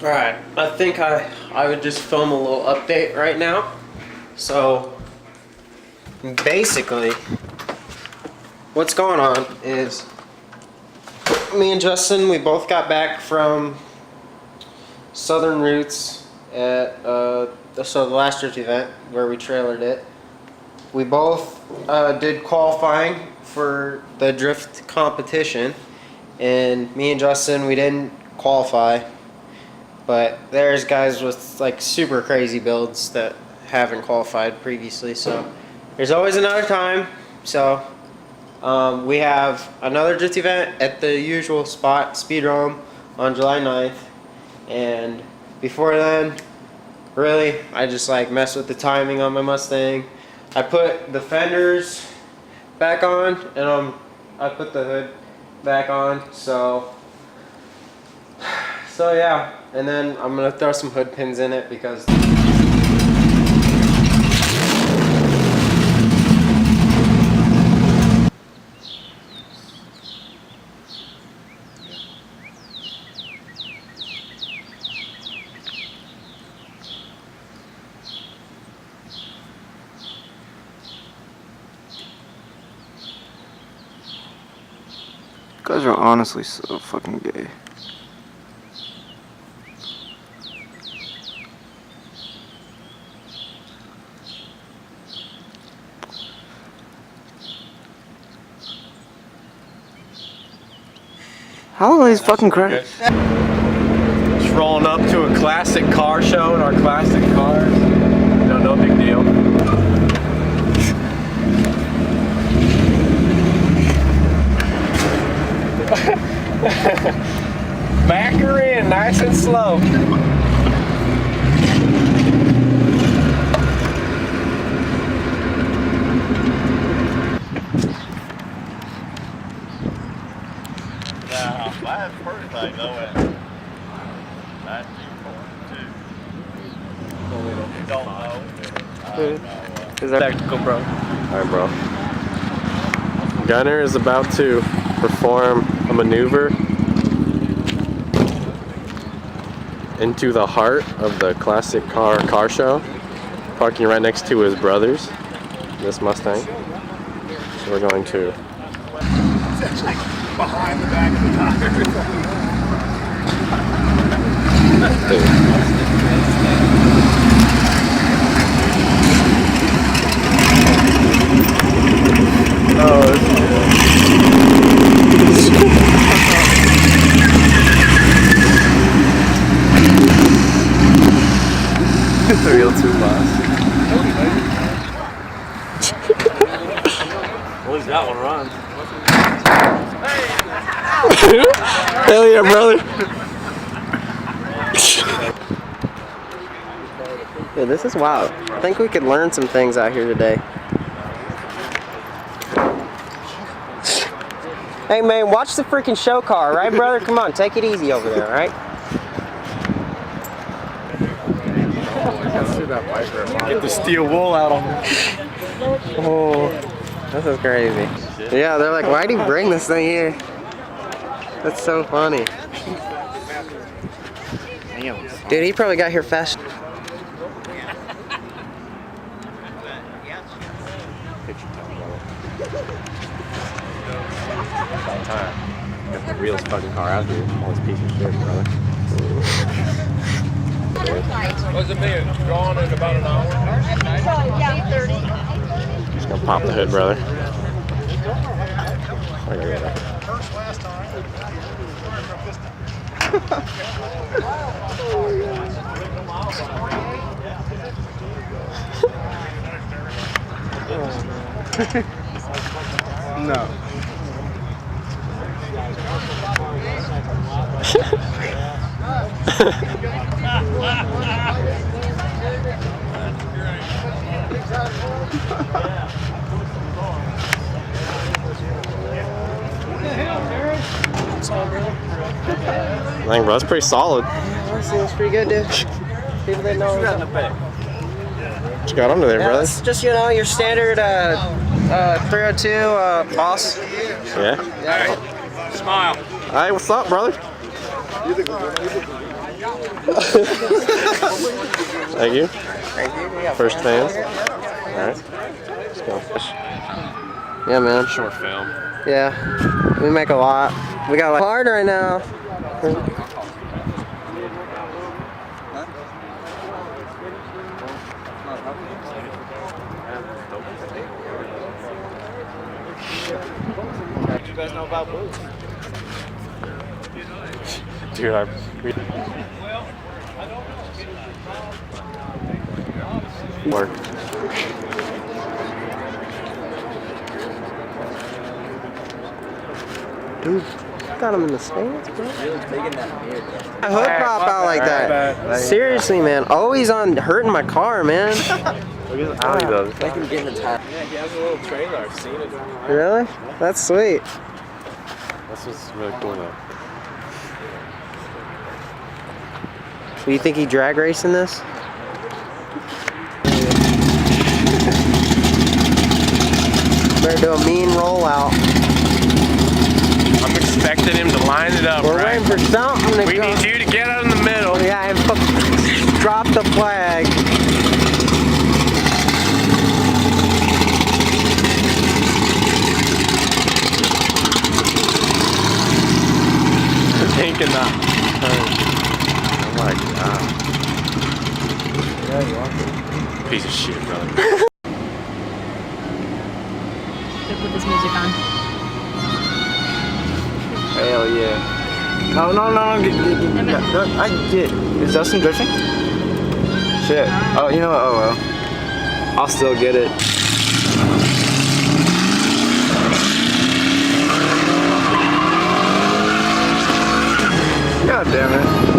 Alright, I think I would just film a little update right now. So, basically, what's going on is me and Justin, we both got back from Southern Roots at the last drift event where we trailered it. We both did qualifying for the drift competition, and me and Justin, we didn't qualify. But there's guys with like super crazy builds that haven't qualified previously, so there's always another time. So we have another drift event at the usual spot, Speedrome, on July 9th. And before then, really, I just like messed with the timing on my Mustang. I put the fenders back on, and I put the hood back on. So yeah. And then I'm gonna throw some hood pins in it because you guys are honestly so fucking gay. How are these fucking credits? Just rolling up to a classic car show in our classic cars. No big deal. Back her in, nice and slow. Last birthday though at 1942. You don't know. Is that technical, bro? Alright, bro. Gunner is about to perform a maneuver into the heart of the classic car show, parking right next to his brothers, this Mustang. So we're going to Behind the back of the tire. the real two boss. At least that one runs. Hell yeah, brother. yeah, this is wild. I think we could learn some things out here today. Hey man, watch the freaking show car, right brother? Come on, take it easy over there, alright? Get the steel wool out on him. Oh, this is crazy. Yeah, they're like, why'd he bring this thing here? That's so funny. Dude, he probably got here fast. Got the realest fucking car out here. All this piece of shit, brother. What's it being drawn in about an hour? Just gonna pop the hood, brother. Last time. No. I think, bro, that's pretty solid. Honestly, that's pretty good, dude. People that know. What you got under there, brother? It's just, you know, your standard 302 boss. Yeah. Smile. Hey, what's up, brother? Thank you. Thank you. First fans. Alright. Let's go. Yeah, man. Short film. Yeah. We make a lot. We got like hard right now. You guys know about boots? Dude, work. Dude, got him in the stands, bro. A hood prop out like that. Seriously, man. Always on hurting my car, man. Look at how he does. Yeah, he has a little trailer. I've seen it. Really? That's sweet. That's what's really cool though. Do you think he drag racing this? Better do a mean rollout. I'm expecting him to line it up, We're right? waiting for something to We go. need you to get out in the middle. Yeah, and drop the flag. Thinking that. Oh my god. Piece of shit, brother. Should put this music on. Hell yeah. No. Is Dustin drifting? Shit. Oh, you know what? Oh well. I'll still get it. God damn it.